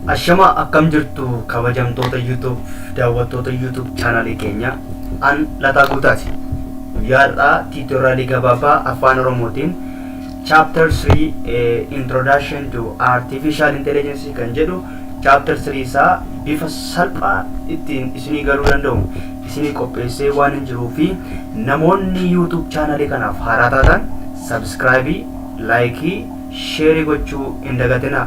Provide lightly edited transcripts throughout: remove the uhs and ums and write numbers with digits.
Ashama akkam jirtu kabajamtoota YouTube daawwattoota YouTube channel keenya an Lataa Guutaati. Guyyaadhaa tiitoraalii gabaabaa afaan Oromootiin chapter 3 introduction to artificial intelligence kan jedhu chapter 3 isaa bifa salphaa ittiin isinii galuu danda'u isinii qopheessee waan hin jiruu fi namoonni YouTube channel kanaaf haaraa taatan subscribe, like, share gochuu hin dagatinaa.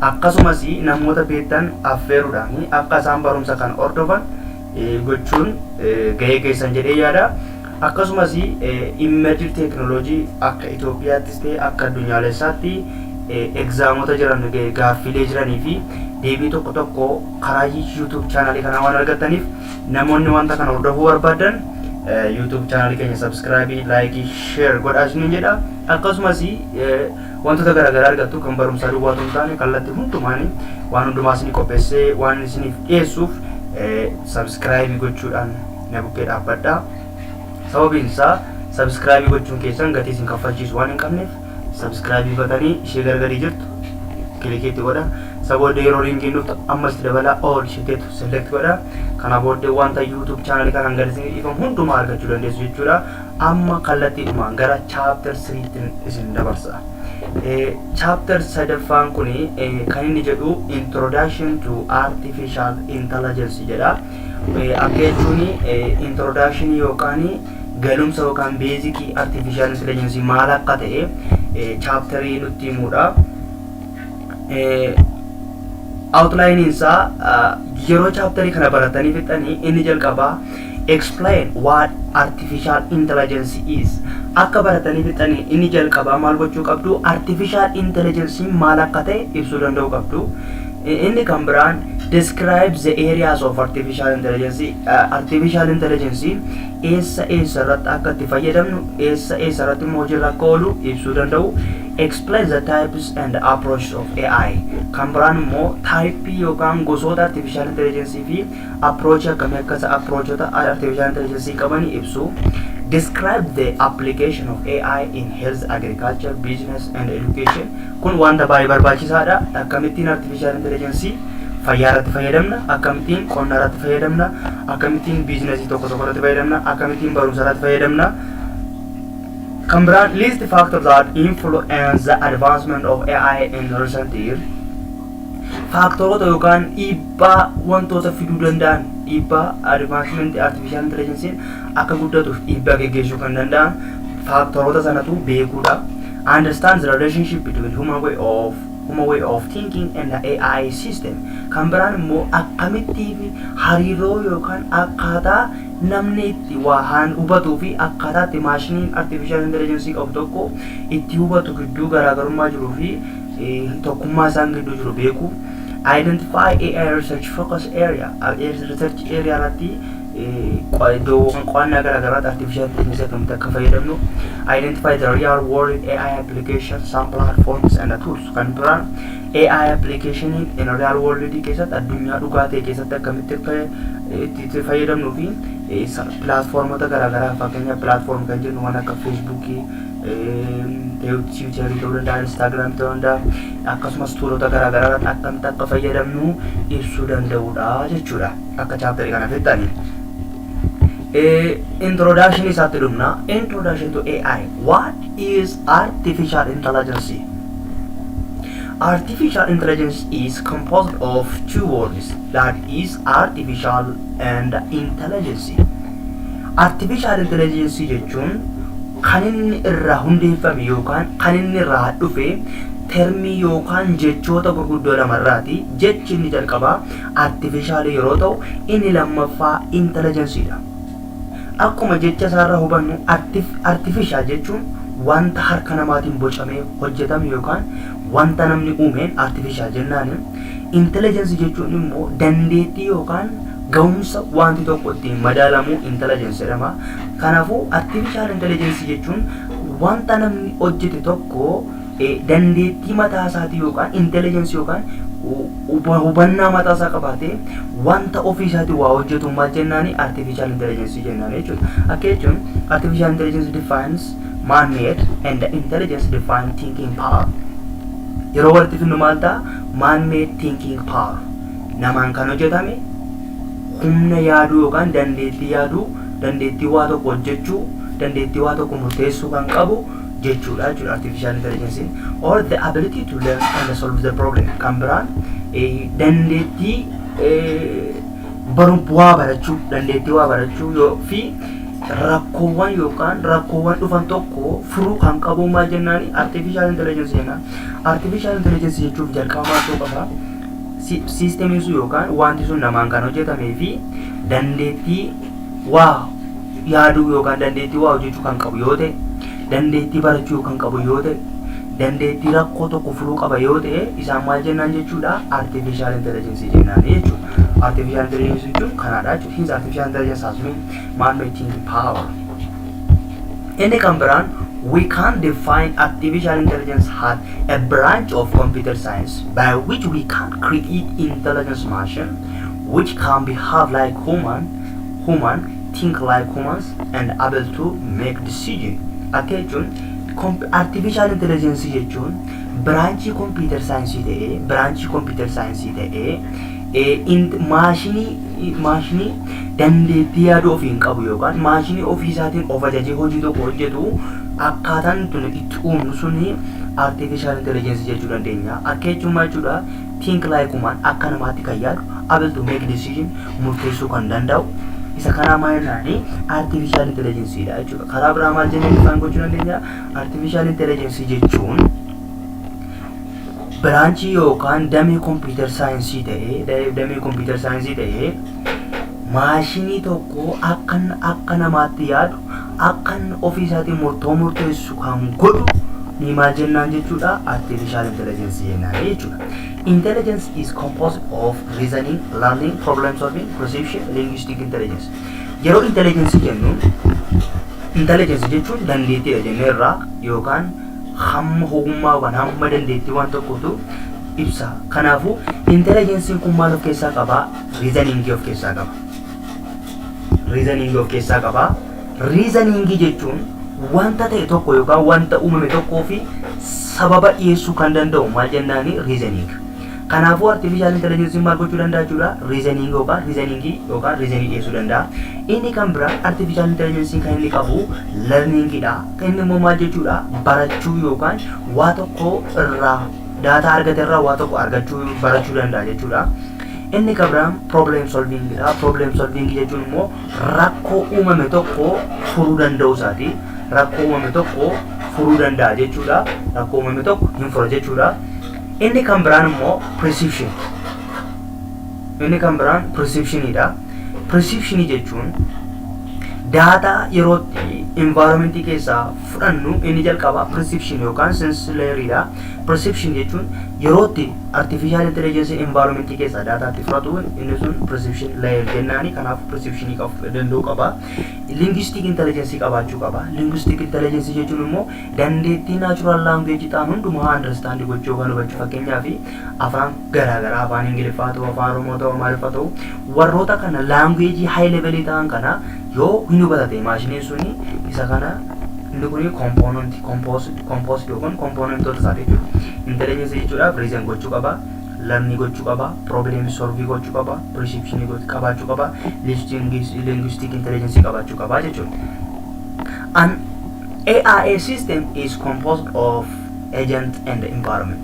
Akkasumas namoota beektan affeeruudhaan akka isaan barumsa kan hordofan gochuun gahee keessan jedhee yaada. Akkasumas emerging technology akka Itoophiyaattis ta'e akka addunyaalessaatti exaamota jiran gaaffilee jiranii fi deebii tokko tokko karaa YouTube channel kanaa waan argataniif namoonni wanta kana hordofuu barbaadan YouTube channel keenya subscribe, like, share godhaa isiniin jedha. Akkasumas wantoota garaagaraa argattu kan barumsa duwwaatu hin taane kallattii hundumaan waan hundumaa isinii qopheessee waan isiniif dhiyeessuuf subscribe gochuudhaan na bukkee dhaabbadhaa. Sababiin isaa subscribe gochuun keessan gatii isin kaffalchiisu waan hin qabneef subscribe gootanii ishee gargarii jirtu kilikeetti godha. Sabooddee yeroo linkiin dhuftu ammas dabalaa all isheetu select godha. Kana booddee wanta YouTube channel kanaan gadi isin dhiifamu hundumaa argachuu dandeessu jechuudha. Amma kallattiidhumaan gara chapter 3 isin dabarsa. Chapter 3 kuni kan inni jedhu introduction to artificial intelligence jedha. Akka jechuun introduction yookaan galumsa yookaan basic artificial intelligence maal akka ta'e chapterii nutti himudha. Outline isaa yeroo chapterii kana baratanii fixanii inni jalqabaa explain what artificial intelligence is. Akka baratanii fixanii inni jalqabaa maal gochuu qabdu artificial intelligence maal akka ta'e ibsuu danda'u qabdu. Inni kan biraan describe the areas of artificial intelligence. Artificial intelligence eessa irratti akka itti fayyadamnu eessa irratti immoo hojiirra akka oolu ibsuu danda'u. Explain the types and approaches of AI. Kan biraan immoo type yookaan gosoota artificial intelligence fi approach akkamii akka approachota artificial intelligence qaban ibsu. Describe the application of AI in health, agriculture, business and education. Kun wanta baay'ee barbaachisaadha. Akkamittiin artificial intelligence fayyaa irratti fayyadamna, akkamittiin qonna irratti fayyadamna, akkamittiin biizinasii tokko irratti fayyadamna, akkamittiin barumsa irratti fayyadamna. Kan biraan list factors that influence the advancement of AI in recent years. Faktoroota yookaan dhiibbaa wantoota fiduu danda'an dhiibbaa advancement artificial intelligence akka guddatuuf dhiibbaa geggeessuu kan danda'an faktoroota sanatu beekuudha. Understand the relationship between human way of thinking and the AI system. Kan biraan immoo akkamittii fi hariiroo yookaan akkaataa namni itti waan hubatuu fi akkaataa itti maashiniin artificial intelligence qabu tokko itti hubatu gidduu garaagarummaa jiruu fi tokkummaa isaan gidduu jiru beeku. Identify AI research focus area. Research area irratti qo'annaa garaagaraatti artificial intelligence akkamitti akka fayyadamnu. Identify the real world AI applications, some platforms and tools. Kan biraan AI application in real world keessatti addunyaa dhugaa ta'e keessatti akkamitti itti fayyadamnuu fi platformota garaagaraa fakkeenyaaf platform kan jennu waan akka Facebook, Twitter ta'uu danda'a, Instagram ta'uu danda'a, akkasumas tuulota garaagaraa akkamitti akka fayyadamnu ibsuu danda'udha jechuudha. Akka chapterii kana fixanii. Introduction isaatti dhufna. Introduction to AI. What is artificial intelligence? Artificial intelligence is composed of two words, that is artificial and intelligence. Artificial intelligence jechuun kan inni irraa hundeeffame yookaan kan inni irraa dhufe termii yookaan jechoota gurguddoo lamarraati. Jechi inni jalqabaa artificial yeroo ta'u inni lammaffaa intelligence dha. Akkuma jecha isaarraa hubannu artificial jechuun wanta harka namaatiin bocamee hojjetame yookaan wanta namni uumeen artificial jennaan. Intelligence jechuun immoo dandeettii yookaan ga'umsa wanti tokko ittiin madaalamu intelligence jedhama. Kanaafuu artificial intelligence jechuun wanta namni hojjete tokko dandeettii mataa isaatii yookaan intelligence yookaan hubannaa mataa isaa qabaatee wanta ofii isaatii waa hojjetu maal jennaani artificial intelligence jennaan jechuudha. Akka jechuun artificial intelligence defines man-made and intelligence defines thinking power. Yeroo walitti finnu maal ta'a man-made thinking power. Namaan kan hojjetame humna yaaduu yookaan dandeettii yaaduu, dandeettii waa tokko hojjechuu, dandeettii waa tokko murteessuu kan qabu jechuudha jechuudha artificial intelligence, or the ability to learn and solve the problem. Kan biraan dandeettii waa barachuu, dandeettii waa barachuu yoo fi rakkoowwan yookaan rakkoowwan dhufan tokko furuu kan qabu maal jennaani artificial intelligence jenna. Artificial intelligence jechuun jalqaba maal qaba? Siistemiin sun yookaan wanti sun namaan kan hojjetamee fi dandeettii waa yaaduu yookaan dandeettii waa hojjechuu kan qabu yoo ta'e, dandeettii barachuu kan qabu yoo ta'e, dandeettii rakkoo tokko furuu qaba yoo ta'e, isaan maal jennaan jechuudha? Artificial intelligence jennaan jechuudha. Artificial intelligence jechuun kanaadha jechuudha. His artificial intelligence has been man-made thinking power. Inni kan biraan, we can define artificial intelligence as a branch of computer science by which we can create intelligence machine which can behave like human, think like humans, and able to make decisions. Akka jechuun artificial intelligence jechuun branchii computer science ta'ee maashinii dandeettii yaaduu ofii hin qabu yookaan maashinii ofii isaatiin of ajajee hojii tokko hojjetu akkaataan itti uumnu suni artificial intelligence jechuu dandeenya. Akka jechuun maal jechuudha? Think like human, akka namaatti kan yaadu, able to make decision, murteessuu kan danda'u. Isa kanaa maal jennaani? Artificial intelligence dha jechuudha. Karaa biraa maal jennee define gochuu dandeenya? Artificial intelligence jechuun branchii yookaan damee computer science ta'ee maashinii tokko akka namaatti yaadu, akka ofii isaatiin murteessu kan godhu ni maal jennaan jechuudha? Artificial intelligence jennaan jechuudha. Intelligence is composed of reasoning, learning, problem solving, perception, linguistic intelligence. Yeroo intelligence jennu, intelligence jechuun dandeettiidha jenneerraa yookaan hamma ogummaa yookaan hamma dandeettii waan tokkotu ibsa. Kanaafuu intelligencein kun maal of keessaa qaba? Reasoningii of keessaa qaba. Reasoningii jechuun wanta ta'e tokko yookaan wanta uumame tokkoo fi sababa dhiyeessuu kan danda'u maal jennaani? Reasoning. Kanaafuu artificial intelligence maal gochuu danda'a jechuudha? Reasoning yookaan reasoning dhiyeessuu danda'a. Inni kan biraa artificial intelligence kan inni qabu learningidha. Kan inni immoo maal jechuudha? Barachuu yookaan waa tokko irraa daataa argate irraa waa tokko barachuu danda'a jechuudha. Inni kan biraan problem solvingidha. Problem solving jechuun immoo rakkoo uumame tokko furuu danda'u isaati. Rakkoo uumame tokko furuu danda'a jechuudha. Rakkoo uumame tokko hin fura jechuudha. Inni kan biraan immoo perceptionidha. Perception jechuun daataa yerootti environmentii keessaa fudhannu inni jalqaba perception yookaan sense layer'idha. Perception jechuun yerootti artificial intelligence environmentii keessaa daataatti fudhatu inni sun perception layer jennaani. Kanaaf perception danda'uu qaba. Linguistic intelligence qabaachuu qaba. Linguistic intelligence jechuun immoo dandeettii natural language ta'an hundumaa understand gochuu yookaan hubachuu. Fakkeenyaaf afaan garaagaraa, afaan Ingiliffaa ta'u, afaan Oromoo ta'u, Amaariffaa ta'u, warroota kana language high level ta'an kana yoo hin hubatate maashiniin suni isa kana inni kuni composed yookaan componentoota isaa jechuudha. Intelligence jechuudhaaf reason gochuu qaba, learning gochuu qaba, problem solve gochuu qaba, perception qabaachuu qaba, linguistic intelligence qabaachuu qaba jechuudha. An AI system is composed of agent and environment.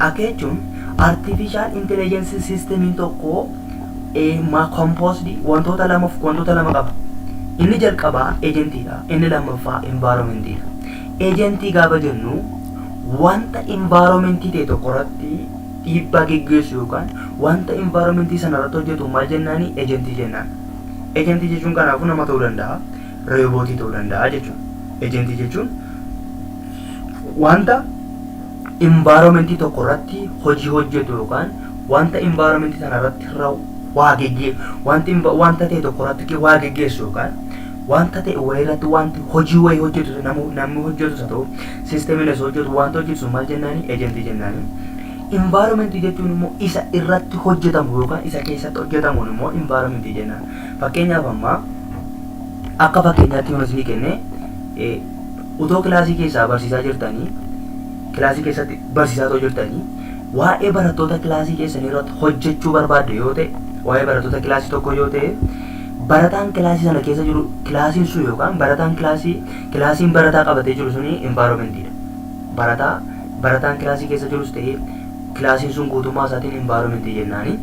Akka jechuun artificial intelligence systemiin tokko composed wantoota lama qaba. Inni jalqabaa agentiidha, inni lammaffaa environmentidha. Agentii gaafa jennu wanta environmentii ta'e tokko irratti dhiibbaa geggeessu yookaan wanta environmentii sana irratti hojjetu maal jennaani? Agentii jennaan. Agentii jechuun kanaafuu nama ta'uu danda'a, roobootii ta'uu danda'a jechuudha. Agentii jechuun wanta environmentii tokko irratti hojii hojjetu yookaan wanta environmentii sana irratti wanta ta'e tokko irratti waa geggeessu yookaan wanta ta'e wayirratti wanti hojii wayii hojjetu namni hojjetu isa ta'u siistemiin isa hojjetu wanta hojjetu maal jennaani? Agentii jennaani. Environmentii jechuun immoo isa irratti hojjetamu yookaan isa keessatti hojjetamuun immoo environmentii jennaan. Fakkeenyaaf amma akka fakkeenyaatti yoo isin kenne utoo kilaasii keessaa barsiisaa jirtanii, kilaasii keessatti barsiisaa jirtanii waa'ee barattoota kilaasii keessanii irratti hojjechuu barbaadde yoo ta'e, waa'ee barattoota kilaasii tokko yoo ta'e, barataan kilaasii sana keessa jiru, kilaasiin sun yookaan kilaasiin barataa qabatee jiru suni environmentidha. Barataan kilaasii keessa jirus ta'e kilaasiin sun guutummaa isaatiin environmentii jennaani.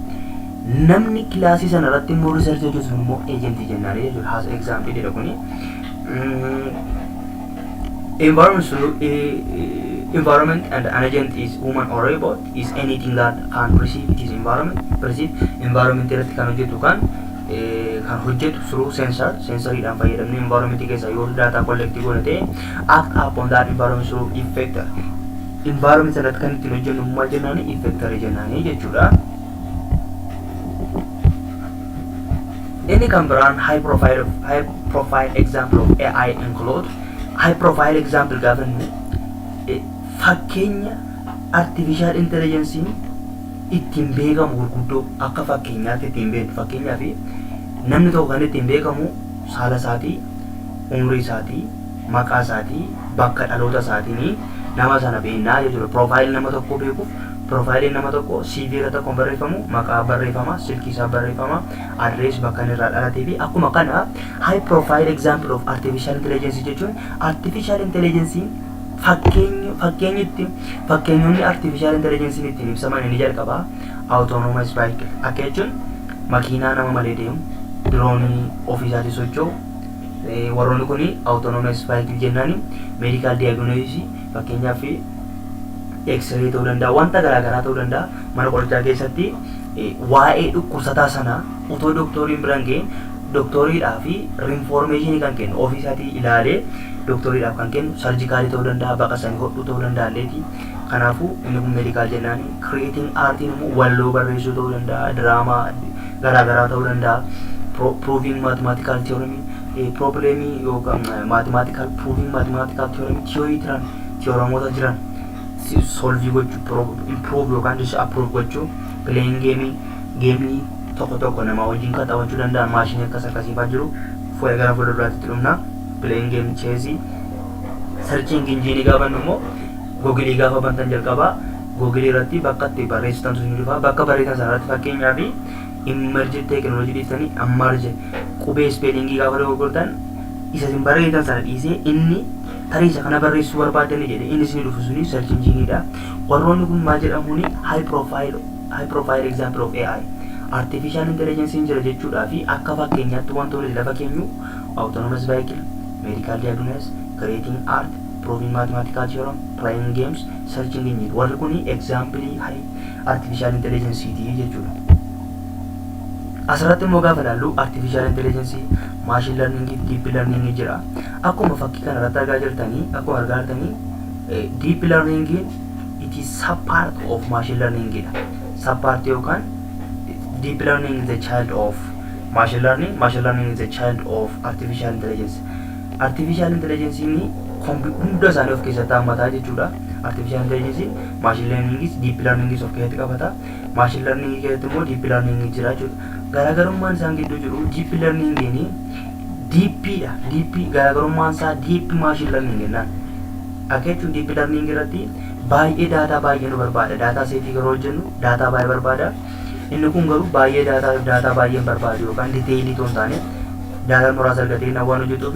Namni kilaasii sana irratti immoo research hojjetu sun immoo agentii jennaani jechuudha. Haas example dha kuni. Environment and an agent is human or robot is anything that can perceive its environment irratti kan hojjetu kan hojjetu through sensoriidhaan fayyadamne environment keessa yoo data collect goone ta'e act upon that environment through effector. Environment sanatti kan ittiin hojjennu maal jennaani? Effector jennaani jechuudha. Inni kan biraan high profile example of AI include high profile example gaafannu fakkeenya artificial intelligence ittiin beekamu gurguddoo akka fakkeenyaatti ittiin beekamu. Fakkeenyaaf namni tokko kan ittiin beekamu saala isaatii, umrii isaatii, maqaa isaatii, bakka dhaloota isaatiin nama sana beeknaa jechuudha. Profaayilii nama tokkoo beekuuf profaayiliin nama tokko CV irratti akkuma barreeffamu maqaa barreeffama, silkii isaa barreeffama, adrees bakka inni irraa dhalatee fi akkuma kana high profile example of artificial intelligence jechuun artificial intelligence fakkeenyonni artificial intelligence ittiin ibsaman inni jalqaba autonomous vehicle akka jechuun makiinaa nama malee deemu, diroonii ofiisaatii socho'u, warroonni kun autonomous vehicle jennaani. Medical diagnosis fakkeenyaaf X-ray ta'uu danda'a, wanta garaagaraa ta'uu danda'a. Mana qorichaa keessatti waa'ee dhukkubsataa sana utoo doktoriin biraan ga'een doktoriidhaaf information kan kennu ofiisaatii ilaalee doktoriidhaaf kan kennu sarjikaalii ta'uu danda'a, baqasanii hodhuu ta'uu danda'a illeeti. Kanaafuu inni kun medical jennaani. Creating artiin immoo walloo barreessuu ta'uu danda'a, diraamaa garaagaraa ta'uu danda'a. Proving mathematical theorem problemii yookaan proving mathematical theorem theoremoota jiran solve gochuu, improve yookaan disapprove gochuu. Playing geemii tokko nama wajjin qaxawachuu danda'an maashinii akkasiifaa jiru gara fuulduraatti dhumna. Playing game chessii. Searching engine gaafannu immoo Google gaafa bantan jalqabaa Google irratti bakka itti barreessitan sun dhufa. Bakka barreessan sanarratti fakkeenyaaf immerge technology dhiisanii ammarje qubee spellingii gaafa dogoggortan isa isin barreessan sana dhiisee inni tariisa kana barreessuu barbaadani jedhe inni isin dhufu suni search engineedha. Warroonni kun maal jedhamuuni high profile example of AI artificial intelligence jira jechuudha fi akka fakkeenyaatti wantoonni lafa keenyu autonomous vehicle, medical diagnosis, creating art, proving mathematical theorem, playing games, searching engine. Warri kun example high artificial intelligence jechuudha. Asirratti immoo gaafa ilaallu artificial intelligence, machine learning, deep learning jira. Akkuma fakkii kana irratti argaa jirtanii, akkuma argaa jirtanii deep learning it is sub part of machine learning dha. Sub part yookaan deep learning is the child of machine learning is the child of artificial intelligence. Artificial intelligence ni hunda isaanii of keessatti hammataa jechuudha. Artificial intelligence, machine learning, deep learning of keessatti qabata. Machine learning keessatti immoo deep learning jira jechuudha. Garaagarummaan isaan gidduu jiru deep learning ni deep dha. Deep garaagarummaan isaa deep machine learning jennaan. Akka jechuun deep learning irratti baay'ee daataa baay'ee nu barbaada. Daataa seetii yeroo hojjennu daataa baay'ee barbaada. Inni kun garuu baay'ee daataa baay'ee barbaadu yookaan diteeyilii ta'uu hin taane daataa muraasa argatee waan hojjetuuf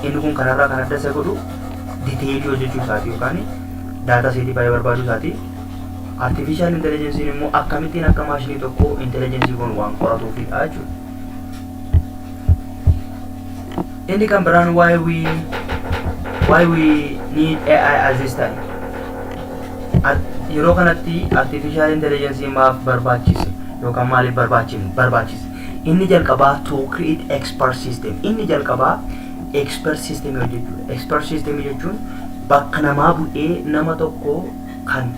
inni kun kanarraa kan adda isa godhu diteeyilii hojjechuu isaati yookaan daataa seetii baay'ee barbaadu isaati. Artificial intelligence immoo akkamittiin akka maashinii tokko intelligence kun waan qoratuufidha jechuudha. Inni kan biraan why we need AI at this time. Yeroo kanatti artificial intelligence maaf barbaachise yookaan maaliif barbaachise? Inni jalqabaa to create expert system. Inni jalqabaa expert system jechuudha. Expert system jechuun bakka namaa bu'ee nama tokko kan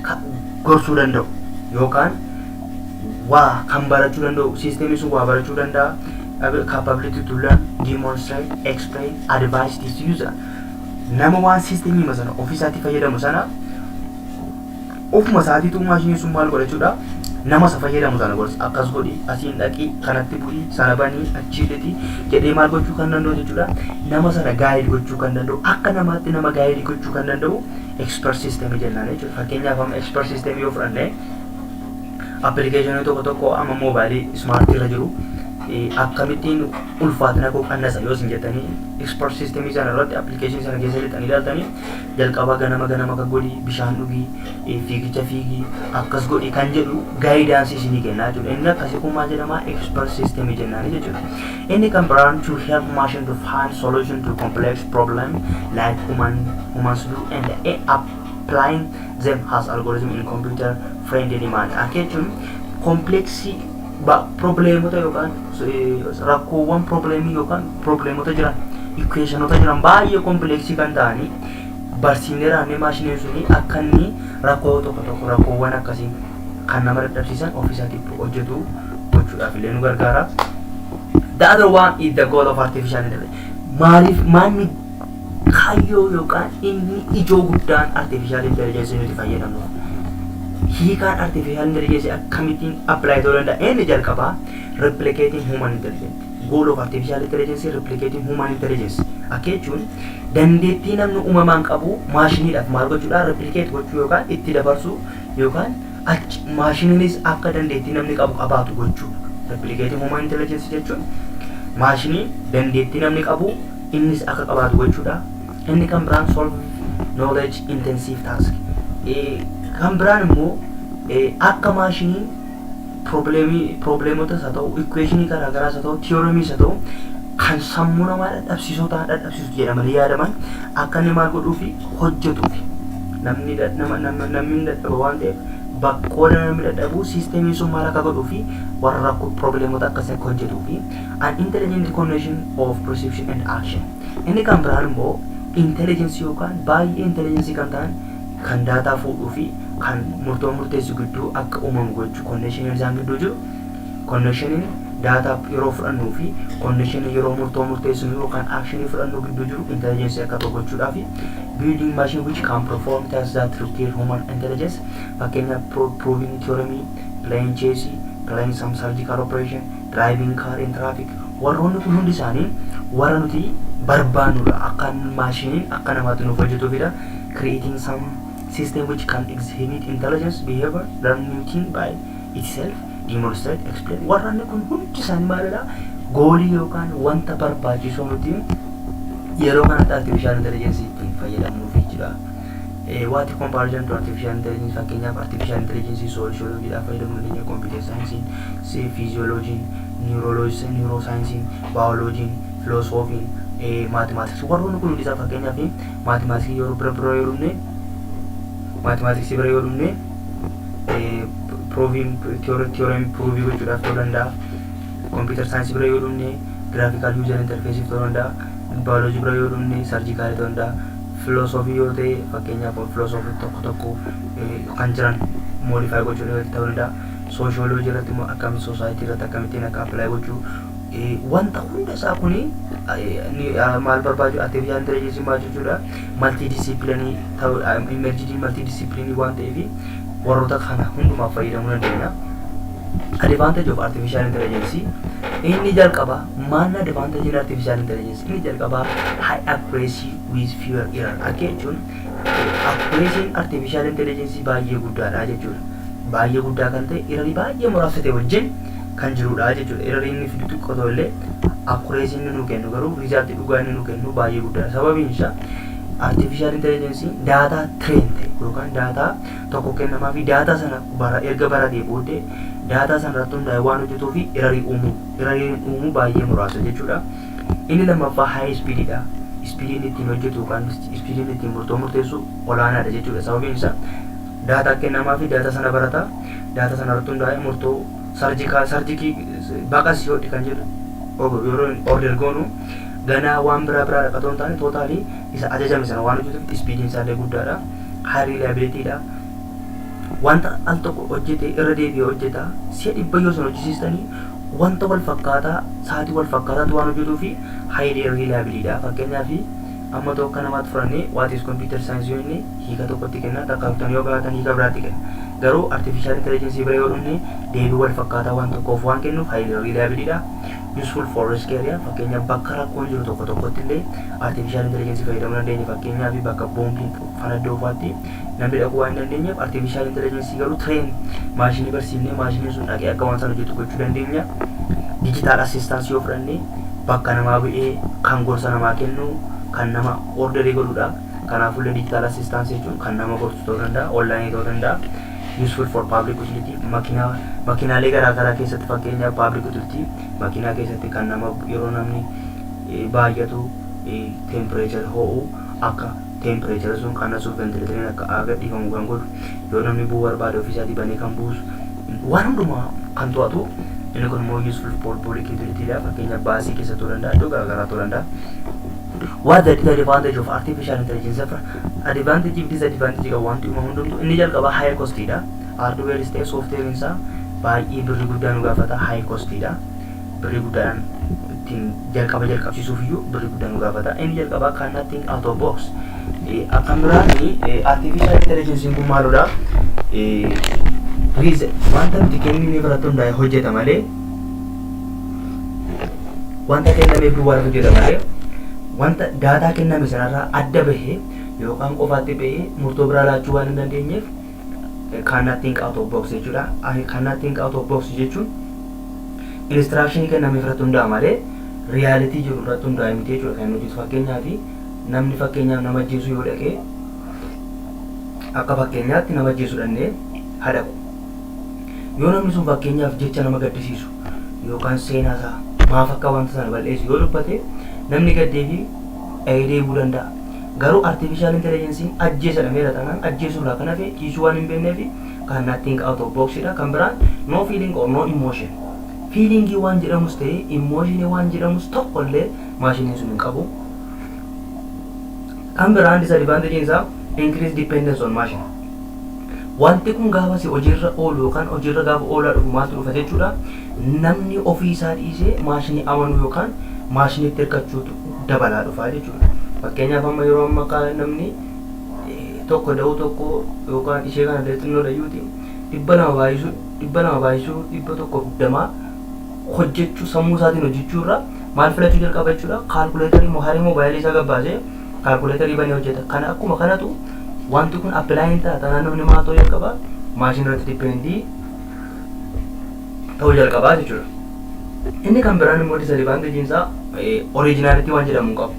gorsuu danda'u yookaan waa kan barachuu danda'u. Systemii sun waa barachuu danda'a. Capability to learn, demonstrate, explain, advise this user. Nama waan systemii sana ofiisaatti fayyadamu sana ofuma isaatiitu maashinii sun maal godhachuudha nama isa fayyadamu sana gorsa akkas godhi asiin dhaqii kanatti bu'ii sana banii achiidheti jedhee maal gochuu kan danda'u jechuudha. Nama sana gaayid gochuu kan danda'u akka namaatti nama gaayid gochuu kan danda'u expert system jennaan jechuudha. Fakkeenyaaf amma expert system yoo fudhanne application tokko amma mobile smart irra jiru akkamittiin ulfaatina koo qannasa yoo isin jettanii expert system sana irratti application sana keessa lixanii ilaaltanii jalqaba ganama kan godhi bishaan dhugii fiigicha fiigii akkas godhi kan jedhu guidance isinii kennaa jechuudha. Inni akkasii kun maal jedhama expert system jennaan jechuudha. Inni kan biraan to help machine to find solution to complex problem like humans do and applying them as algorithm in computer friendly manner. Jechuun complexi problemota yookaan rakkoowwan problemii yookaan problemota jiran equationota jiran baay'ee complexi kan ta'anii barsiifnee raannee maashiniin suni akka inni rakkoo tokko rakkoowwan akkasii kan nama dadhabsiisan ofiisaatiif hojjetu gochuudhaaf illee nu gargaara. The other one is the goal of artificial intelligence. Maaliif maanni kaayyoo yookaan inni ijoo guddaan artificial intelligence nuti fayyadamnu. Hiikaan artificial intelligence akkamittiin apply ta'uu danda'a? Inni jalqabaa replicating human intelligence. Goal of artificial intelligence replicating human intelligence. Akka jechuun dandeettii namni uumamaan qabu maashiniidhaaf maal gochuudha? Replicate gochuu yookaan itti dabarsuu yookaan maashiniinis akka dandeettii namni qabu qabaatu gochuudha. Replicating human intelligence jechuun maashinii dandeettii namni qabu innis akka qabaatu gochuudha. Inni kan biraan solve knowledge intensive task. Kan biraan immoo akka maashiniin problemoota haa ta'u equationii garaagaraa haa ta'u theoremies haa ta'u kan sammuu namaa dadhabsiisoo jedhamanii yaadaman akka inni maal godhuufi hojjetuufi namni dadhaba waan ta'eef bakkooda namni dadhabu siistemiin sun maal akka godhuufi warra rakkoo problemoota akkasii akka hojjetuufi an intelligent coordination of perception and action. Inni kan biraan immoo intelligence yookaan baay'ee intelligence kan ta'an kan daataa fuudhuu fi kan murtoo murteessu gidduu akka uumamu gochuu connection isaan gidduu jiru connection daataa yeroo fudhannuu fi connection yeroo murtoo murteessu yookaan action fudhannuu gidduu jiru intelligence akka gochuudhaa fi building machine which can perform tasks that require human intelligence fakkeenyaaf proving theorem playing chess playing some surgical operation driving car in traffic warroonni kun hundi isaanii warra nuti barbaannudha akka maashiniin akka namaatti nuuf hojjetuufidha. Creating some system which can exhibit intelligence, behavior, learning thing by itself, demonstrate, explain. Warranni kun hundi isaanii maalidha? Goolii yookaan wanta barbaachisoo nuti yeroo kanatti artificial intelligence ittiin fayyadamnuuf jira. Waati comparison to artificial intelligence fakkeenyaaf artificial intelligence sociologyidhaaf fayyadamuu dandeenya, computer science, physiology, neurology, neuroscience, biology, philosophy, mathematics. Warroonni kun hundi isaa fakkeenyaaf mathematics yeroo bira yeroo mathematics bira yoo proving theorem prove gochuudhaaf ta'uu danda'a. Computer science bira yoo graphical user interface ta'uu danda'a. Biology bira yoo surgical ta'uu danda'a. Philosophy yoo ta'e fakkeenyaaf philosophy tokko kan jiran modify gochuudhaaf ta'uu danda'a. Sociology irratti immoo akkamitti society irratti akkamittiin akka apply gochuu wanta hunda isaa kuni maal barbaadu artificial intelligence maal jechuudha multidisciplinary ta'uu emerging multidisciplinary waan ta'eef warroota kana hundumaaf fayyadamuu dandeenya. Advantage of artificial intelligence inni jalqaba maal advantage in artificial intelligence inni jalqaba high accuracy with fewer error akka jechuun accuracy artificial intelligence baay'ee guddaadha jechuudha. Baay'ee guddaa kan ta'e error baay'ee muraasa ta'e wajjin kan jirudha jechuudha. Error inni fidu xiqqoo ta'ullee accuracy inni nu kennu garuu result dhugaa inni nu kennu baay'ee guddaadha. Sababiin isaa artificial intelligence data train ta'e yookaan data tokko kennamaa fi data sana erga baratee booddee data sana irratti hundaa'e waan hojjetuu fi error uumuu baay'ee muraasa jechuudha. Inni lammaffaa high speedidha. Speediin ittiin hojjetu yookaan speediin ittiin murtoo murteessu olaanaadha jechuudha. Sababiin isaa data kennamaa fi data sana barata data sana irratti hundaa'e murtoo sarjikii baqas yoo kan jedhu yeroo order goonu ganaa waan biraa dhaqatoo hin taane tootaalii isa ajajame sana waan hojjetuuf speediin isaallee guddaadha. High reliability dha. Wanta al tokko hojjete irra deebi'ee hojjeta. Si'a dhibba yoo sana hojjisiistanii wanta wal fakkaataa sa'aatii wal fakkaataatu waan hojjetuu fi high reliability dha. Fakkeenyaaf amma tokko namaatti furannee what is computer science yoo inni hiika tokkotti kenna takkaattan yoo gaafatan hiika biraatti kenna. garuu artificial intelligence bira yoo dhufne deebii wal fakkaataa waan tokkoof waan kennuuf highly reliable useful for risk area fakkeenyaaf bakka rakkoon jiru tokko tokkotti illee artificial intelligence fayyadamuu dandeenya fakkeenyaaf bakka boombiin fanaddoofaatti namni dhaquu waan dandeenyeef artificial intelligence garuu train maashinii barsiifnee maashiniin sun dhaqee akka waan sana hojjetu gochuu dandeenya. Digital assistance yoo fudhanne bakka namaa bu'ee kan gorsa namaa kennu kan nama orderii godhudha. Kanaafuu digital assistance jechuun kan nama gorsu ta'uu danda'a online ta'uu danda'a. Useful for public utility makiinaalee garaagaraa keessatti fakkeenyaaf public utility makiinaa keessatti kan nama yeroo namni baay'atu temperature ho'u akka temperature sun qannasuuf ventilatoriin akka agadhiifamu kan godhu yoo namni bu'uu barbaade ofiisaatii banee kan buusu waan hundumaa kan to'atu inni kun immoo useful for public utility dha fakkeenyaaf baasii keessa ta'uu danda'a iddoo garaagaraa ta'uu danda'a. What the advantage of artificial intelligence? Advantage and disadvantage of one to inni jalqaba high cost dha. Hardware is software insa baay'ee birrii guddaan gaafata high cost dha. Birrii guddaan ittiin jalqabsiisuuf iyyuu birrii guddaan gaafata. Inni jalqaba cannot think out of box. Akkam biraani artificial intelligence kun maaludha? Wanta nuti kennine biratti hundaa'e hojjeta malee wanta kennameef duwwaa hojjeta malee wanta daataa kenname sanarraa adda bahee yookaan qofaatti bahee murtoo biraa laachuu waan hin dandeenyeef cannot think out of box jechuudha. Cannot think out of box jechuun instruction kenname irratti hundaa'a malee reality jiru irratti hundaa'a miti jechuudha. Kan nuti fakkeenyaaf namni fakkeenyaaf nama ajjeesuu yoo dhaqee akka fakkeenyaatti nama ajjeesuu dhannee hadaqu yoo namni sun fakkeenyaaf jecha nama gaddisiisu yookaan seenaa isaa maaf akka wanta sana balleessu yoo dubbate namni gaddeefi deebuu danda'a. Garuu artificial intelligence ajjeesa dhameera tanaan ajjeesuurraa kan hafe dhiisuu waan hin beekneefi cannot think out of box dha. Kan biraan no feeling or no emotion. Feelingii waan jedhamus ta'e emotionii waan jedhamus tokkollee maashiniin sun hin qabu. Kan biraan disadvantage isaa increase dependence on machine. Wanti kun gaafa si hojiirra oolu yookaan hojiirra gaafa oolaa dhufu maaltu dhufa jechuudha. Namni ofii isaa dhiisee maashinii amanuu yookaan maashiniitti hirkachuutu dabalaa dhufaa jechuudha. Fakkeenyaaf amma yeroo ammaa namni tokko da'uu tokko yookaan ishee kana xinnoo dhayyuuti dhibba nama baay'isuu dhibba tokko guddamaa hojjechuu sammuu isaatiin hojjechuu irraa maal filachuu jalqaba jechuudha. Kaalkuleetarii haree moobaayilii isaa gabbaasee kaalkuleetarii banee hojjeta. Kana akkuma kanatu wanti kun appilaayin ta'a namni maal ta'uu jalqaba maashinii irratti dipeendii ta'uu jalqabaa jechuudha. Inni kan biraan immoo disadvantage isaa originality waan jedhamu hin qabu.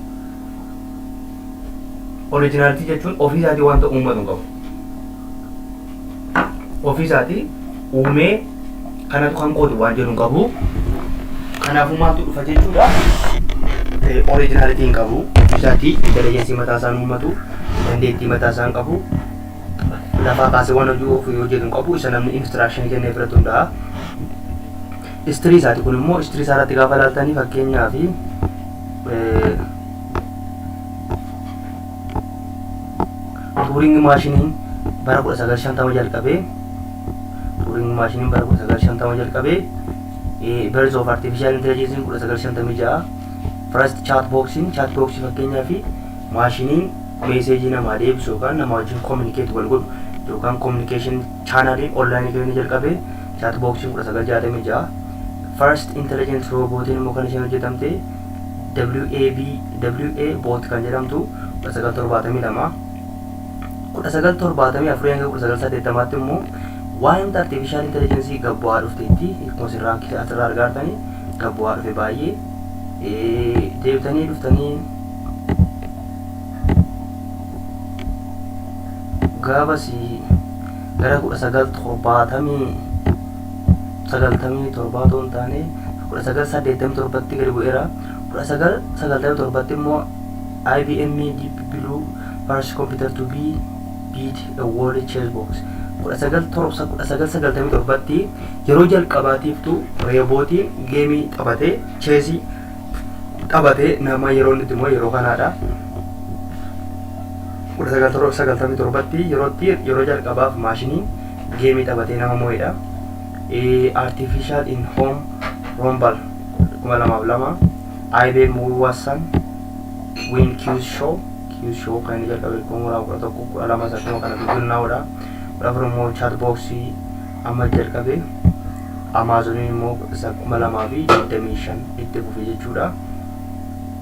Originality jechuun ofii isaatii wanta uummatu hin qabu. Ofii isaatii uumee kanatu kan qoodu waan jedhu hin qabu. Kanaafuu maaltu dhufa jechuudha. Originality hin qabu. Ofii isaatii intelligence mataa isaan uummatu dandeettii mataa isaan qabu. Lafaa kaasee waan hojii ofii hojjetu hin qabu. Isa namni instruction kennee fudhatu hunda'a. Istrii isaati kun immoo istrii isaa irratti gaafa ilaaltanii fakkeenyaaf Turing maashiniin bara 1950 jalqabee Turing maashiniin bara 1950 jalqabee birds of artificial intelligence 1956 first chatboxing fakkeenyaaf maashiniin meeseejii namaa deebisu yookaan nama wajjin communicate wal godhu yookaan communication channeliin online kennee jalqabee chatboxing 1966 first intelligent robotiin immoo kan isheen hojjetamte WA bot kan jedhamtu 1972 1974 immoo waa'ee artificial intelligence gabbu'aa dhufteetti akkuma sirraa asirraa argaatanii gabbu'aa dhufe baay'ee deebitanii dhuftanii gaafasi gara 1997 ta'uun taane 1987tti gadi bu'eera. 1997 immoo IBM Deep Blue first computer to beat a world chess box. 1997tti yeroo jalqabaatiiftu reebootiin geemii taphatee cheesii taphatee nama yeroo inni immoo yeroo kanaadha. 1997tti yeroo jalqabaaf maashiniin geemii taphatee nama moo'edha. Artificial in home rumble 2002 IBM Watson win Q show kan jalqabe 2011 kana dubbinaudha. Afromo chat boxi amma jalqabe Amazon immoo isa 2025 itti fufee jechuudha.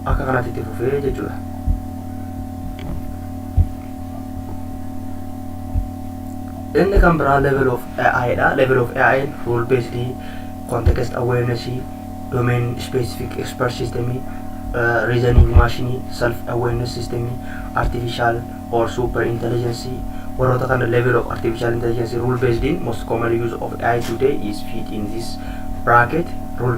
Akka kanatti itti fufee jechuudha. Inni kan biraa level of AI dha. Level of AI rule based context awareness, domain specific expert system, reasoning machine, self awareness system, artificial or super intelligence. Warota kana level of artificial intelligence rule based most commonly used of AI today is fit in this bracket. Rule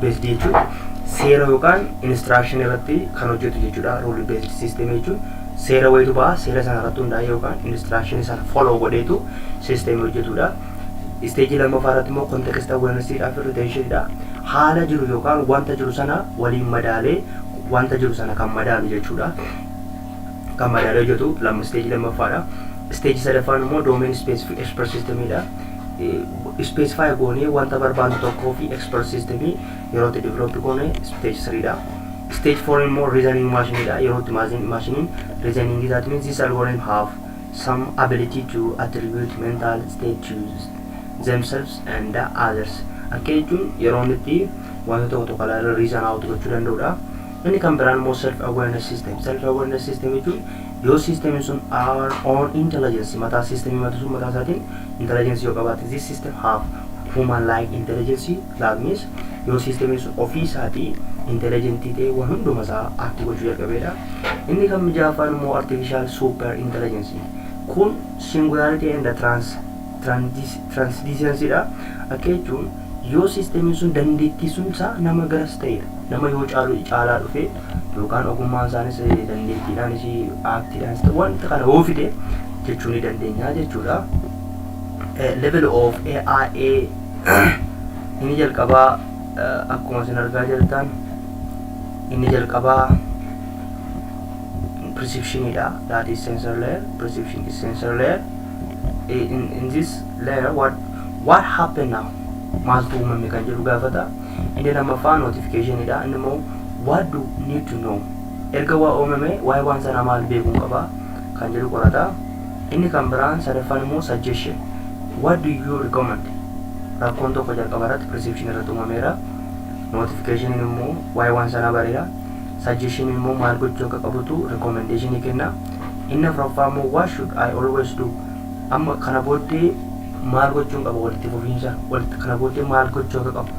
based jechuun seera yookaan instruction irratti kan hojjetu jechuudha. Rule based system jechuun seera wayitu ba'a, seera sana irratti hundaa'ee yookaan instruction sana follow godheetu system hojjetudha. Stage lammaffaa irratti immoo context awareness dha, retention dha. Haala jiru yookaan wanta jiru sana waliin madaalee wanta jiru sana kan madaalu jechuudha. Kan madaalee hojjetu stage lammaffaadha. Stage sadaffaan immoo domain specific expert system dha. Specify goonee wanta barbaannu tokkoo fi expert system yeroo itti develop goone stage 3 dha. Stage 4 immoo reasoning machine dha. Yeroo itti machine reasoning that means this algorithm have some ability to attribute mental state to themselves and the others. Akka jechuun yeroo itti wanta tokko tokko reason out gochuu danda'udha. Inni kan biraan immoo self awareness system. Self awareness system jechuun yoo system sun our own intelligence mataa system mataa sun mataa isaatiin intelligence yoo qabaate this system have human like intelligence. That means yoo system sun ofii isaatii intelligent ta'e waan hunduma isaa akti gochuu jalqabeedha. Inni kan mijaafaan immoo artificial super intelligence. Kun singularity and transcendency dha. Akka jechuun yoo system sun dandeettii sun isaa nama garas ta'edha. Nama yoo caalaa dhufe yookaan ogummaan isaanis dandeettiidhaan isii aktiidhaanis ta'e wanta kana yoo fide jechuu ni dandeenya jechuudha. Level of AI inni jalqabaa akkuma isin argaa jirtan inni jalqabaa perception dha. That is sensor layer. Perception is sensor layer. In this layer what happened now? Maaltu uumame kan jedhu gaafata. Inni lammaffaa notification dha. Inni immoo what do need to know? Erga waa uumame waa'ee waan sana maal beekuun qaba kan jedhu qorata. Inni kan biraan sadaffaan immoo suggestion. What do you recommend? Rakkoon tokko jalqaba irratti perception irratti uumameera. Notification immoo waa'ee waan sana bareera. Suggestion immoo maal gochuu akka qabutu recommendation kenna. Inni afuraffaa immoo what should I always do? Amma kana booddee maal gochuun qaba walitti fufiinsa kana booddee maal gochuu akka qabu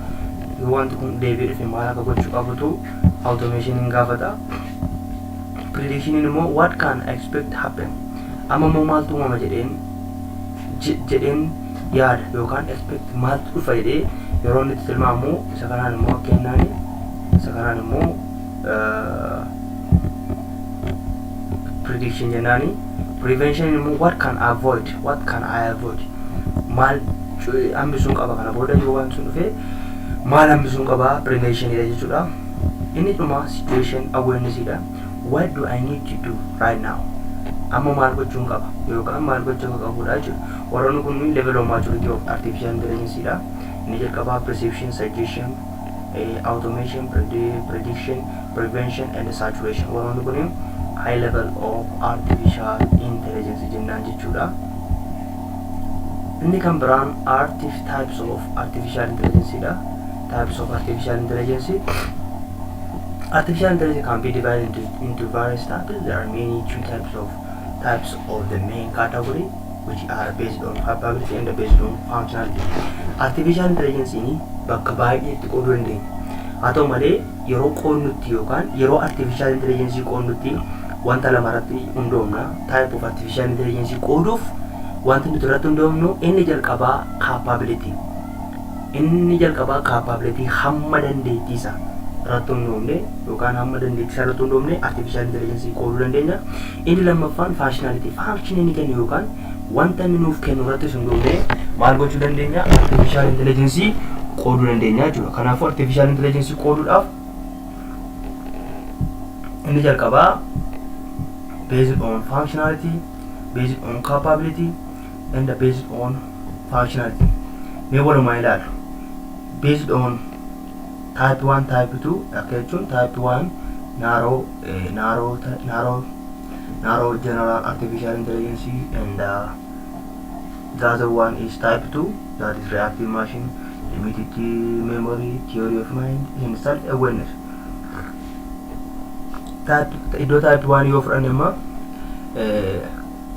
yoo wanti kun deebi'ee dhufe maal akka gochuu qabutu automation hin gaafata. Prediction immoo what can I expect happen? Amma immoo maaltu uumama jedheen yaada yookaan expect maaltu dhufa jedhee yeroo inni tilmaamu isa kanaan immoo kennaani isa kanaan immoo prediction jennaani. Prevention immoo what can I avoid? What can I avoid? Maal hambisuun qaba kana booda yoo waan sun dhufe maal hambisuun qaba prevention dha jechuudha. Inni dhuma situation awareness dha. What do I need to do right now? Amma maal gochuun qaba yookaan maal gochuun qabudha jechuudha. Warroonni kun level of maturity of artificial intelligence dha. Inni jalqabaa perception, suggestion, automation, prediction, prevention and saturation. Warroonni kun high level of artificial intelligence jennaan jechuudha. Inni kan biraan types of artificial intelligence dha. Types of artificial intelligence. Artificial intelligence can be divided into various types. There are many types of the main category which are based on capability and based on functionality. Artificial intelligence ini bakka baay'eetti qooduu dandeenya. Haa ta'u malee yeroo qoodnutti yookaan yeroo artificial intelligence qoodnutti wanta lama irratti hundoomna. Type of artificial intelligence qooduuf wanti nuti irratti hundoomnu inni jalqabaa capability. Inni jalqabaa capability hamma dandeettii isaa irratti hundoomne yookaan hamma dandeettii isaa irratti hundoomne artificial intelligence qooduu dandeenya. Inni lammaffaan functionality. Function inni kennu yookaan wanta inni nuuf kennu irratti hundoomne maal gochuu dandeenya? Artificial intelligence qooduu dandeenya jechuudha. Kanaafuu artificial intelligence qooduudhaaf inni jalqabaa based on functionality, based on capability, and based on functionality. Mee walumaa ilaalu. Based on type 1, type 2, akka jechuun type 1 narrow general artificial intelligence and The other one is type 2, that is reactive machine, limited memory, theory of mind, and self-awareness. Iddoo type 1 yoo fudhanne amma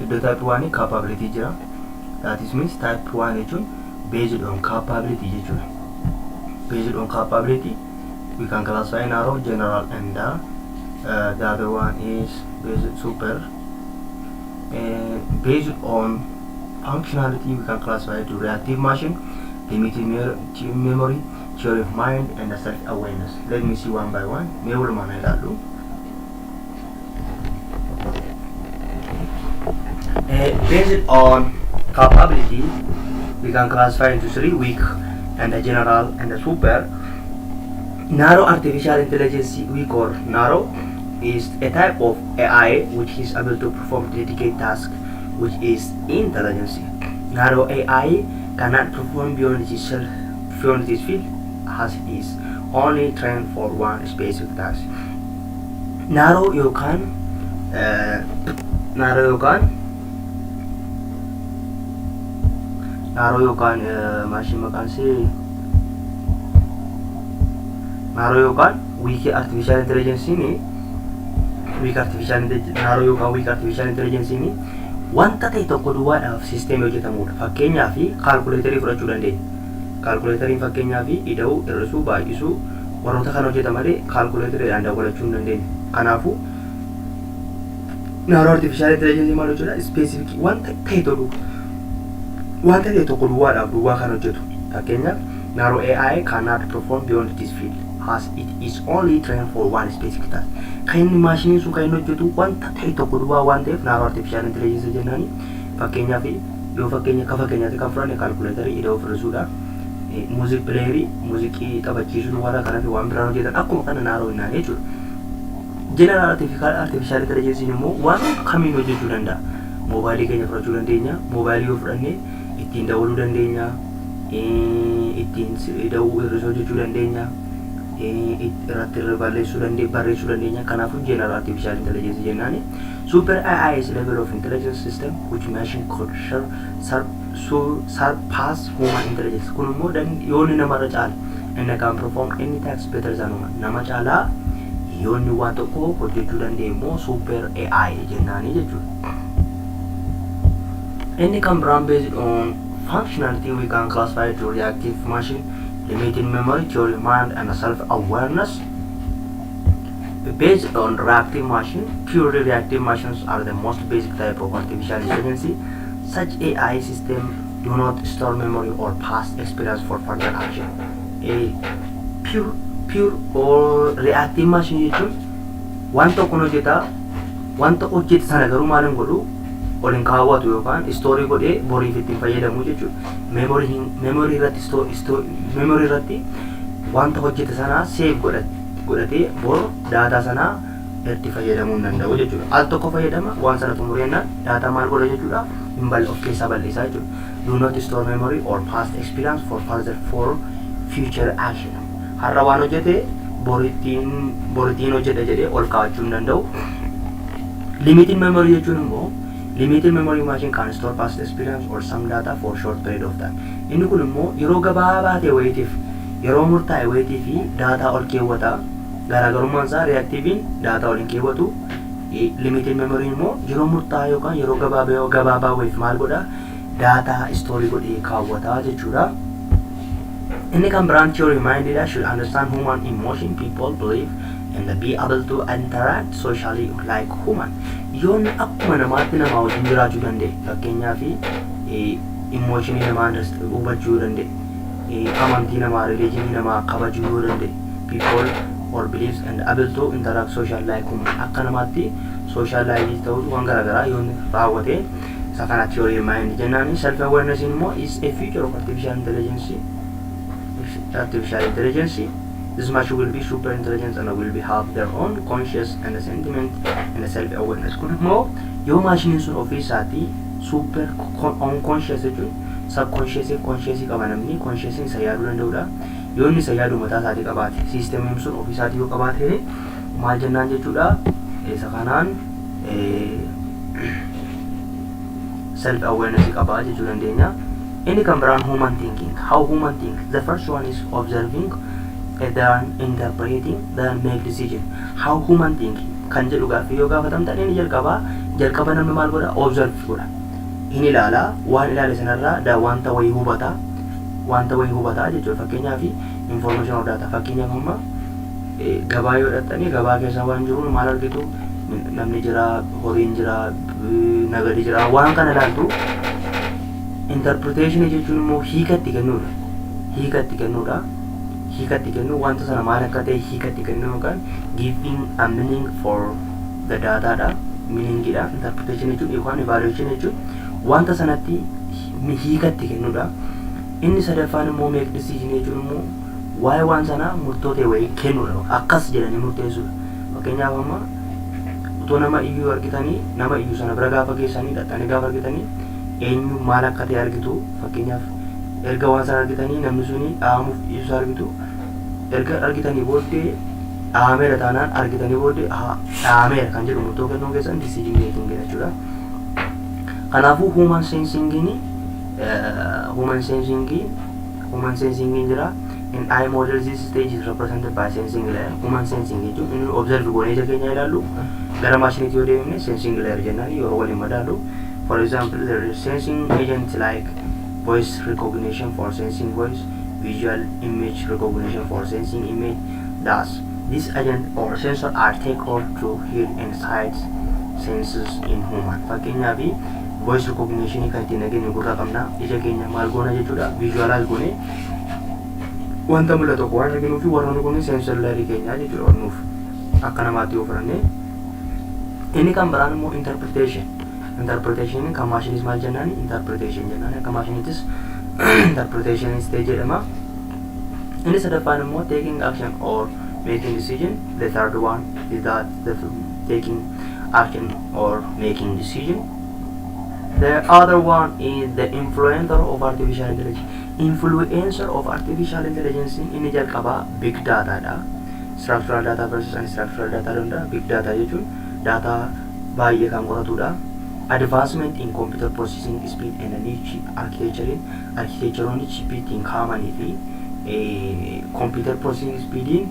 iddoo type 1 capability jira. That is means type 1 jechuun based on capability jechuudha. Based on capability we can classify narrow, general, and the other one is based super. Based on functionality we can classify to reactive machine, limited memory, theory of mind, and the self-awareness. Let me see one by one. Based on capability we can classify into three: weak, and the general, and the super. Narrow artificial intelligence, weak or narrow, is a type of AI which is able to perform dedicated tasks, which is intelligence. Narrow AI cannot perform beyond this field, as it is only trained for one specific task. Narrow yookaan maashin maqaan isee narrow yookaan weak artificial intelligence ni narrow yookaan weak artificial intelligence ni wanta ta'e tokko duwwaadhaaf sisteemii hojjetamudha. Fakkeenyaaf kaalkuleetarii fudhachuu dandeenya. Kaalkuleetariin fakkeenyaaf ida'uu, hir'isuu, baay'isuu warroota kan hojjetan malee kaalkuleetariidhaan dabalachuu hin dandeenya. Kanaafuu narrow artificial intelligence maal jechuudha? Specific wanta ta'e tokko duwwaa kan hojjetu. Fakkeenyaaf narrow AI cannot perform beyond this field, as it is only trained for one specific task. Kan maashiniin sun kan hojjetu wanta ta'e tokko duwwaa waan ta'eef narrow artificial intelligence jennaani. Fakkeenyaaf yoo fakkeenyaatti kan fudhanne kaalkuleetarii ida'uu hir'isuudha. Music playerii muuziqii taphachiisuu duwwaadha. Kanaaf waan biraan hojjetan akkuma kana narrow jennaan jechuudha. General artificial intelligence immoo waan kamiin hojjechuu danda'a. Moobaayilii keenya fudhachuu dandeenya. Moobaayilii yoo fudhanne ittiin dawwaluu dandeenya, ittiin ida'uu hir'isuu hojjechuu dandeenya, irratti barreessuu dandeenya. Kanaafuu general artificial intelligence jennaani. Super AI is level of intelligence system which machine could surpass human intelligence. Kun immoo yoonni namarra caala, and can perform any task better than human. Nama caalaa yoonni waan tokko hojjechuu danda'e immoo super AI jennaani jechuudha. Any can run based on functionality we can classify to reactive machine, limited memory, theory of mind, and self-awareness. Based on reactive machine, purely reactive machines are the most basic type of artificial intelligence. Such AI systems do not store memory or past experience for further action. A pure or reactive machine jechuun wanta hojjeta sana garuu maal hin godhu ol hin kaawwatu yookaan istoorii godhee boriif ittiin fayyadamu jechuudha. Memorii irratti wanta hojjete sanaa save godhatee bor daataa sanaa itti fayyadamuu hin danda'u jechuudha. Al tokko fayyadama waan sana xumureenaan daataa maal godha jechuudha? Of keessa balleessaa jechuudha. Do not store memory or past experience for future action. Har'a waan hojjete borittiin hojjeta jedhee ol kaawwachuu hin danda'u. Limited memory jechuun immoo limited memory machine can store past experience or some data for short period of time. Inni kun immoo yeroo gabaabaa ta'e wayiitiif yeroo murtaa'e wayitii fi daataa ol keewwata. Garaagarummaan isaa reactivein daataa ol hin keewwatu. Limited memory immoo yeroo murtaa'e yookaan yeroo gabaabaa wayiif maal godha? Daataa story godhee kaawwata jechuudha. Inni kan biraan theory minded should understand human emotion, people believe, and be able to interact socially like human. Yoon akkuma namaatti namaa wajjin jiraachuu danda'e. Fakkeenyaaf emotionii namaa hubachuu danda'e. Amantii namaa, religionii namaa kabajuu danda'e. People or beliefs and able to interact social like human. Akka namaatti social life ta'uu waan garaagaraa yoon raawwate isa kana theory mind jennaani. Self awareness immoo is a feature of artificial intelligence. This machine will be super intelligent and will be have their own conscious and sentiment and self awareness. Kun immoo yoo maashiniin sun ofii isaatii super unconscious jechuun subconscious conscious qaba namni conscious isa yaaduu danda'udha. Yoo inni isa yaadu mataa isaatii qabaate siistemiin sun ofii isaatii yoo qabaate maal jennaan jechuudha. Isa kanaan self awareness qaba jechuu dandeenya. Inni kan biraan human thinking. How human think? The first one is observing, then interpreting, then make decision. How human thinking kan jedhu gaaffii yoo gaafatamtan inni jalqaba namni maal godha? Observe godha. Inni ilaala, waan ilaale sanarraa wanta wayii hubataa jechuudha. Fakkeenyaaf information of data. Fakkeenyaaf amma gabaa yoo dhattanii gabaa keessa waan jiru maal argitu? Namni jira, horiin jira, nagadi jira, waan kana ilaaltu. Interpretation jechuun immoo hiikatti kennuudha. Hiikatti kennu wanta sana maal akka ta'e hiikatti kennu yookaan giving a meaning for the data dha. Meaningidha. Interpretation jechuun yookaan evaluation jechuun wanta sanatti hiikatti kennuudha. Inni sadaffaan immoo make decision jechuun immoo waa'ee waan sanaa murtoo ta'e wayii kennuudha. Akkas jedhanii murteessuudha. Fakkeenyaaf amma utoo nama iyyuu argitanii nama iyyuu sana bira gaafa geessanii dhattanii gaafa argitanii eenyu maal akka ta'e argitu. Fakkeenyaaf erga waan sana argitanii namni suni dhaamuuf ibsu argitu. Erga argitanii booddee dhaameera taanaan argitanii booddee dhaameera kan jedhu murtoo kennuu keessan decision making jechuudha. Kanaafuu human sensing jira. In I model this stage is represented by sensing layer. Human sensing jechuun observe goonee ija keenya ilaallu gara maashiniitti yoo deemne sensing layer jennaan yeroo waliin madaalu. For example, there is sensing agents like voice recognition for sensing voice, visual image recognition for sensing image. Thus, this agent or sensor are taken to hear and sight senses in human. Fakkeenyaaf voice recognition kan ittiin nageenya gurra qabna ija keenya maal goona jechuudha. Visualize goone wanta mul'atu waan arginuu fi warroonni kun sensor layer keenya jechuudha nuuf akka namaatti yoo fudhanne. Inni kan biraan immoo interpretation kan maashiniis maal jennaani interpretation jennaan akka maashiniitis interpretation stage jedhama. Inni sadaffaan immoo taking action or making decision. The third one is that the taking action or making decision. The other one is the influencer of artificial intelligence. Influencer of artificial intelligence inni jalqaba big data dha. Structural data versus unstructural data dha. Big data jechuun data baay'ee kan qoratudha. Advancement in computer processing speed and a new chip architecture on chip in common computer processing speed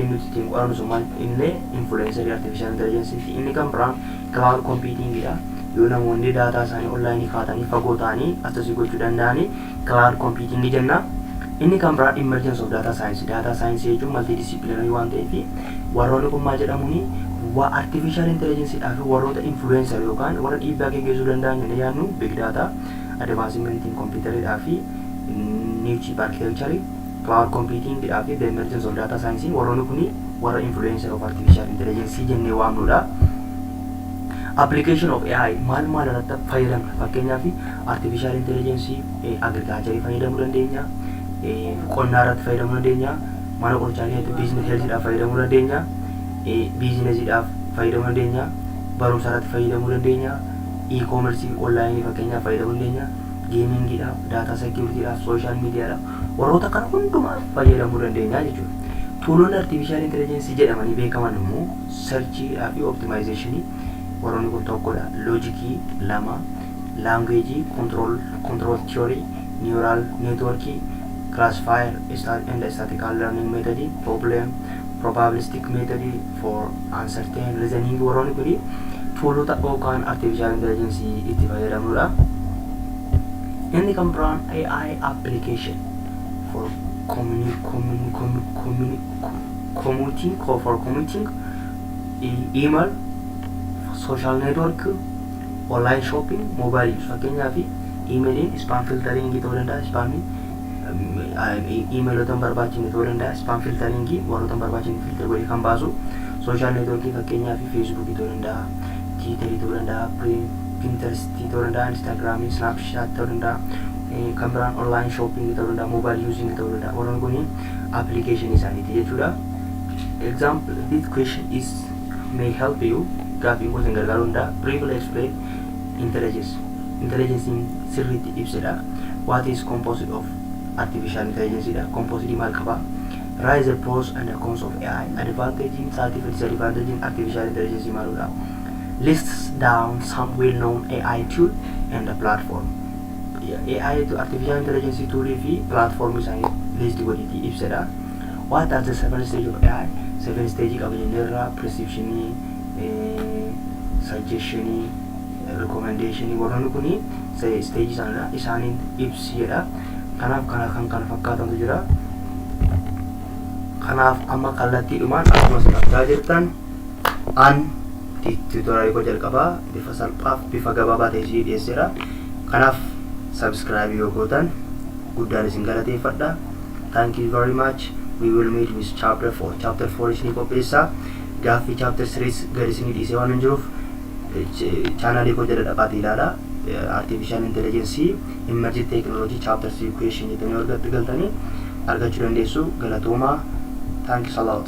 nuti ittiin qorannu sun illee influencer artificial intelligence inni kan biraan cloud computing dha. Yoo namoonni data isaanii online kaatanii fagoo ta'anii akkasii gochuu danda'anii cloud computing jenna. Inni kan biraan emergence of data science jechuun multidisciplinary waan ta'eef warroonni kun maal jedhamuni artificial intelligence dhaa fi warroota influencer yookaan warra dhiibbaa geessisuu danda'an jennee yaadnu big data, advancement in computer dhaa fi new chip architecture, cloud computing dhaa fi the emergence of data science warroonni kun warra influencer of artificial intelligence jennee waamnudha. Application of AI maal irratti fayyadamna? Fakkeenyaaf artificial intelligence agriculture fayyadamuu dandeenya, qonnaa irratti fayyadamuu dandeenya, mana qorichaa business health dhaa fayyadamuu dandeenya, business dhaaf fayyadamuu dandeenya, barumsa irratti fayyadamuu dandeenya, e-commerce online fakkeenyaaf fayyadamuu dandeenya, gaming dhaaf, data security dhaaf, social media dhaaf warroota kana hundumaa fayyadamuu dandeenya jechuudha. Tooloonni artificial intelligence jedhamanii beekaman immoo search fi optimization warroonni kun tokkodha. Logic lama, language control theory, neural network, classifier and statistical learning method, probabilistic method for uncertain reasoning warroonni kun toolota yookaan artificial intelligence itti fayyadamnudha. Inni kan biraan AI application for commuting, email, social network, online shopping, mobile use. Fakkeenyaaf emailiin spam filtering ta'uu danda'a. Emailota barbaachifne ta'uu danda'a. Spam filtering warroota barbaachifne filter godhee kan baasu. Social network fakkeenyaaf Facebook ta'uu danda'a, Twitter ta'uu danda'a, Pinterest ta'uu danda'a, Instagram, Snapchat ta'uu danda'a. Kan biraan online shopping ta'uu danda'a, mobile using ta'uu danda'a. Warroonni kun application isaaniiti jechuudha. Example, this question is may help you gaaffiin kun isin gargaaruu danda'a. Briefly explain intelligence sirriitti ibsidha. What is composite of artificial intelligence dha. Composite maal qaba? Rise pros and cons of AI. Advantage, disadvantage artificial intelligence maaludha? lists down some well-known AI tool and the platform. AI itu artificial intelligence tool fi platform isaanii list godhiti ibsadha. What are the 7 stages of AI? 7 stages qaba jenneerra: perception, suggestion, recommendation. Warreen kuni stages isaaniin ibsidha. Kanaaf kana fakkaatantu jira. Kanaaf amma kallattiidhumaan akkuma isin argaa jirtan tutorial ko jalqabaa bifa salphaaf bifa gabaabaa ta'e isin dhiyeesseera. Kanaaf subscribe yoo gootan guddaan isin galateeffadha. Thank you very much. We will meet with chapter 4. Chapter 4 isin qopheessa. Gaaffii chapter 3 gadi isin dhiisee waan hin jiruuf chaanalii koo jala dhaqaatii ilaala. Artificial intelligence emerging technology chapter 3 question jedhanii argachuu dandeessu. Galatoomaa. Thanks a lot.